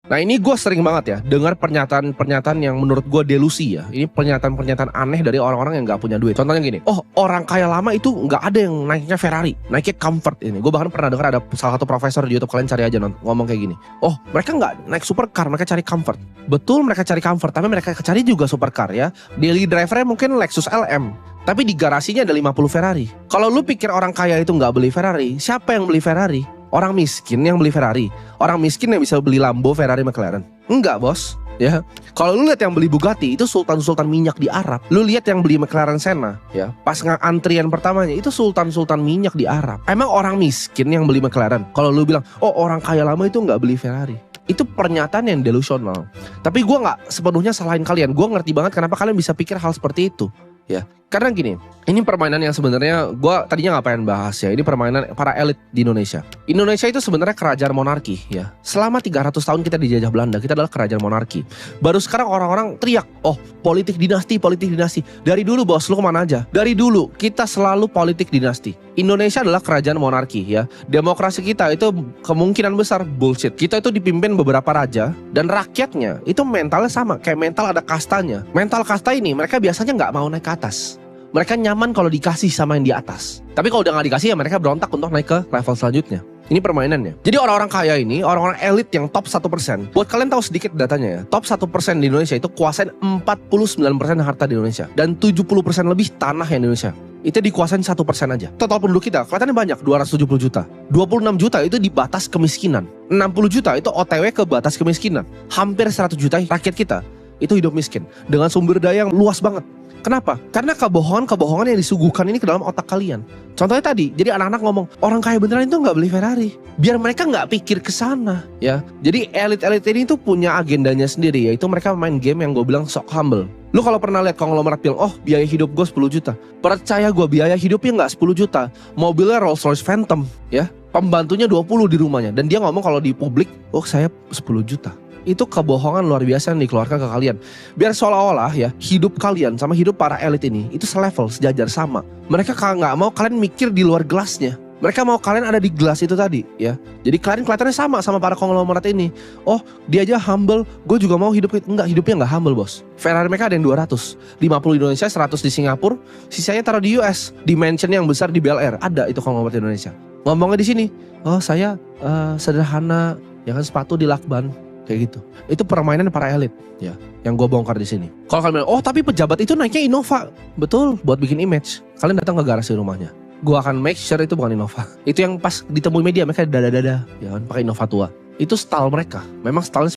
Nah ini gue sering banget ya dengar pernyataan-pernyataan yang menurut gue delusi ya. Ini pernyataan-pernyataan aneh dari orang-orang yang gak punya duit. Contohnya gini, oh orang kaya lama itu gak ada yang naiknya Ferrari, naiknya comfort ini. Gue bahkan pernah dengar ada salah satu profesor di YouTube, kalian cari aja ngomong kayak gini. Oh mereka gak naik supercar, mereka cari comfort. Betul mereka cari comfort, tapi mereka cari juga supercar ya. Daily drivernya mungkin Lexus LM, tapi di garasinya ada 50 Ferrari. Kalau lu pikir orang kaya itu gak beli Ferrari, siapa yang beli Ferrari? Orang miskin yang beli Ferrari. Orang miskin yang bisa beli Lambo, Ferrari, McLaren. Enggak bos, ya. Kalau lu lihat yang beli Bugatti itu sultan-sultan minyak di Arab. Lu lihat yang beli McLaren Senna, ya. Pas antrian pertamanya itu sultan-sultan minyak di Arab. Emang orang miskin yang beli McLaren? Kalau lu bilang, oh orang kaya lama itu nggak beli Ferrari, itu pernyataan yang delusional. Tapi gue nggak sepenuhnya salahin kalian. Gue ngerti banget kenapa kalian bisa pikir hal seperti itu, ya. Karena gini, ini permainan yang sebenarnya gue tadinya nggak pengen bahas ya. Ini permainan para elit di Indonesia. Indonesia itu sebenarnya kerajaan monarki ya. Selama 300 tahun kita dijajah Belanda, kita adalah kerajaan monarki. Baru sekarang orang-orang teriak, oh politik dinasti, politik dinasti. Dari dulu bos, lu kemana aja? Dari dulu kita selalu politik dinasti. Indonesia adalah kerajaan monarki ya. Demokrasi kita itu kemungkinan besar bullshit. Kita itu dipimpin beberapa raja dan rakyatnya itu mentalnya sama. Kayak mental ada kastanya. Mental kasta ini mereka biasanya nggak mau naik ke atas. Mereka nyaman kalau dikasih sama yang di atas. Tapi kalau udah gak dikasih ya mereka berontak untuk naik ke level selanjutnya. Ini permainannya. Jadi orang-orang kaya ini, orang-orang elit yang top 1%. Buat kalian tahu sedikit datanya ya. Top 1% di Indonesia itu kuasain 49% harta di Indonesia. Dan 70% lebih tanah yang di Indonesia. Itu dikuasain 1% aja. Total penduduk kita kelihatannya banyak, 270 juta. 26 juta itu di batas kemiskinan. 60 juta itu OTW ke batas kemiskinan. Hampir 100 juta rakyat kita itu hidup miskin. Dengan sumber daya yang luas banget. Kenapa? Karena kebohongan yang disuguhkan ini ke dalam otak kalian. Contohnya tadi, jadi anak-anak ngomong, orang kaya beneran itu nggak beli Ferrari. Biar mereka nggak pikir ke sana, ya. Jadi elit-elit ini tuh punya agendanya sendiri, yaitu mereka main game yang gue bilang sok humble. Lu kalau pernah lihat konglomerat bilang, oh biaya hidup gue 10 juta. Percaya gue, biaya hidupnya nggak 10 juta. Mobilnya Rolls Royce Phantom, ya. Pembantunya 20 di rumahnya. Dan dia ngomong kalau di publik, oh saya 10 juta. Itu kebohongan luar biasa yang dikeluarkan ke kalian. Biar seolah-olah ya hidup kalian sama hidup para elit ini itu selevel, sejajar, sama. Mereka nggak mau kalian mikir di luar gelasnya. Mereka mau kalian ada di gelas itu tadi ya. Jadi kalian kelihatannya sama para konglomerat ini. Oh dia aja humble, gue juga mau hidup. Enggak, hidupnya nggak humble bos. Ferrari mereka ada yang 200, 50 di Indonesia, 100 di Singapura, sisanya taruh di US, di mansion yang besar di Bel Air. Ada itu konglomerat Indonesia. Ngomongnya di sini, oh saya sederhana, ya kan, sepatu di lakban. Kayak gitu. Itu permainan para elit ya, yang gue bongkar di sini. Kalau kalian bilang, oh tapi pejabat itu naiknya Innova. Betul, buat bikin image. Kalian datang ke garasi rumahnya, gue akan make sure itu bukan Innova. Itu yang pas ditemui media mereka dada-dada, ya kan, pakai Innova tua. Itu style mereka. Memang style